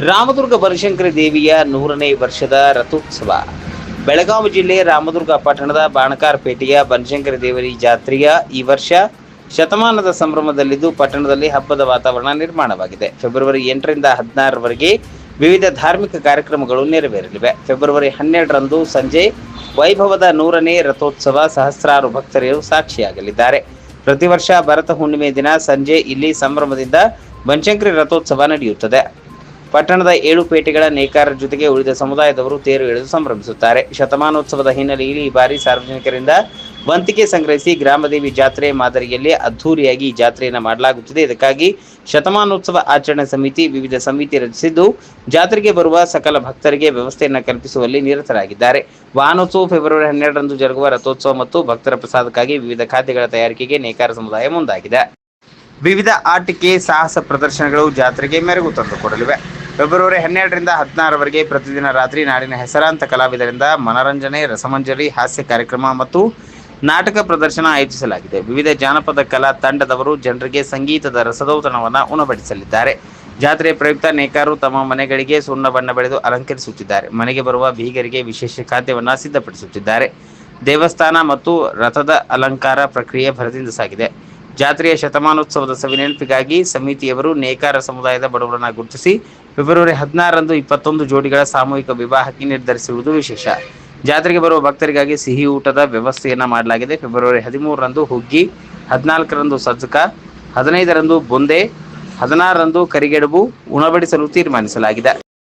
ರಾಮದುರ್ಗ ಬನಶಂಕರಿ ದೇವಿಯ 100ನೇ ವರ್ಷದ ರಥೋತ್ಸವ. ಬೆಳಗಾವಿ ಜಿಲ್ಲೆ ರಾಮದುರ್ಗ ಪಟ್ಟಣದ ಬಾಣಕಾರಪೇಟೆಯ ಬನಶಂಕರಿ ದೇವರಿ ಜಾತ್ರೆಯ ಈ ವರ್ಷ ಶತಮಾನದ ಸಂಭ್ರಮದಲ್ಲಿದ್ದು ಪಟ್ಟಣದಲ್ಲಿ ಹಬ್ಬದ ವಾತಾವರಣ ನಿರ್ಮಾಣವಾಗಿದೆ. ಫೆಬ್ರವರಿ 8ರಿಂದ 16ರವರೆಗೆ ವಿವಿಧ ಧಾರ್ಮಿಕ ಕಾರ್ಯಕ್ರಮಗಳು ನೆರವೇರಲಿವೆ. ಫೆಬ್ರವರಿ 12ರಂದು ಸಂಜೆ ವೈಭವದ 100ನೇ ರಥೋತ್ಸವ ಸಹಸ್ರಾರು ಭಕ್ತರು ಸಾಕ್ಷಿಯಾಗಲಿದ್ದಾರೆ. ಪ್ರತಿ ವರ್ಷ ಭರತ ಹುಣ್ಣಿಮೆ ದಿನ ಸಂಜೆ ಇಲ್ಲಿ ಸಂಭ್ರಮದಿಂದ ಬನಶಂಕರಿ ರಥೋತ್ಸವ ನಡೆಯುತ್ತದೆ. ಪಟ್ಟಣದ 7 ಪೇಟೆಗಳ ನೇಕಾರರ ಜೊತೆಗೆ ಉಳಿದ ಸಮುದಾಯದವರು ತೇರು ಎಳೆದು ಸಂಭ್ರಮಿಸುತ್ತಾರೆ. ಶತಮಾನೋತ್ಸವದ ಹಿನ್ನೆಲೆಯಲ್ಲಿ ಈ ಬಾರಿ ಸಾರ್ವಜನಿಕರಿಂದ ವಂತಿಗೆ ಸಂಗ್ರಹಿಸಿ ಗ್ರಾಮದೇವಿ ಜಾತ್ರೆ ಮಾದರಿಯಲ್ಲಿ ಅದ್ಧೂರಿಯಾಗಿ ಈ ಜಾತ್ರೆಯನ್ನು ಮಾಡಲಾಗುತ್ತಿದೆ. ಇದಕ್ಕಾಗಿ ಶತಮಾನೋತ್ಸವ ಆಚರಣೆ ಸಮಿತಿ ವಿವಿಧ ಸಮಿತಿ ರಚಿಸಿದ್ದು ಜಾತ್ರೆಗೆ ಬರುವ ಸಕಲ ಭಕ್ತರಿಗೆ ವ್ಯವಸ್ಥೆಯನ್ನು ಕಲ್ಪಿಸುವಲ್ಲಿ ನಿರತರಾಗಿದ್ದಾರೆ. ವಾಹನೋತ್ಸವ ಫೆಬ್ರವರಿ 12ರಂದು ಜರುಗುವ ರಥೋತ್ಸವ ಮತ್ತು ಭಕ್ತರ ಪ್ರಸಾದಕ್ಕಾಗಿ ವಿವಿಧ ಖಾದ್ಯಗಳ ತಯಾರಿಕೆಗೆ ನೇಕಾರ ಸಮುದಾಯ ಮುಂದಾಗಿದೆ. ವಿವಿಧ ಆಟಿಕೆ ಸಾಹಸ ಪ್ರದರ್ಶನಗಳು ಜಾತ್ರೆಗೆ ಮೆರುಗು ತಂದುಕೊಡಲಿವೆ. ಫೆಬ್ರವರಿ 12ರಿಂದ 16ರವರೆಗೆ ಪ್ರತಿದಿನ ರಾತ್ರಿ ನಾಡಿನ ಹೆಸರಾಂತ ಕಲಾವಿದರಿಂದ ಮನರಂಜನೆ, ರಸಮಂಜರಿ, ಹಾಸ್ಯ ಕಾರ್ಯಕ್ರಮ ಮತ್ತು ನಾಟಕ ಪ್ರದರ್ಶನ ಆಯೋಜಿಸಲಾಗಿದೆ. ವಿವಿಧ ಜಾನಪದ ಕಲಾ ತಂಡದವರು ಜನರಿಗೆ ಸಂಗೀತದ ರಸದೌತಣವನ್ನು ಉಣಬಡಿಸಲಿದ್ದಾರೆ. ಜಾತ್ರೆಯ ಪ್ರಯುಕ್ತ ನೇಕಾರರು ತಮ್ಮ ಮನೆಗಳಿಗೆ ಸುಣ್ಣ ಬಣ್ಣ ಬಳಿದು ಅಲಂಕರಿಸುತ್ತಿದ್ದಾರೆ. ಮನೆಗೆ ಬರುವ ಬೀಗರಿಗೆ ವಿಶೇಷ ಖಾದ್ಯವನ್ನು ಸಿದ್ಧಪಡಿಸುತ್ತಿದ್ದಾರೆ. ದೇವಸ್ಥಾನ ಮತ್ತು ರಥದ ಅಲಂಕಾರ ಪ್ರಕ್ರಿಯೆ ಭರದಿಂದ ಸಾಗಿದೆ. ಜಾತ್ರೆಯ ಶತಮಾನೋತ್ಸವದ ಸವಿನೆನಪಿಗಾಗಿ ಸಮಿತಿಯವರು ನೇಕಾರ ಸಮುದಾಯದ ಬಡವರನ್ನು ಗುರುತಿಸಿ ಫೆಬ್ರವರಿ 16ರಂದು 21 ಜೋಡಿಗಳ ಸಾಮೂಹಿಕ ವಿವಾಹಕ್ಕೆ ನಿರ್ಧರಿಸಿರುವುದು ವಿಶೇಷ. ಜಾತ್ರೆಗೆ ಬರುವ ಭಕ್ತರಿಗಾಗಿ ಸಿಹಿ ಊಟದ ವ್ಯವಸ್ಥೆಯನ್ನು ಮಾಡಲಾಗಿದೆ. ಫೆಬ್ರವರಿ 13ರಂದು ಹುಗ್ಗಿ, 14ರಂದು ಸಜ್ಜಕ, 15ರಂದು ಬುಂದೆ, 16ರಂದು ಕರಿಗೆಡುಬು ಉಣಬಡಿಸಲು ತೀರ್ಮಾನಿಸಲಾಗಿದೆ.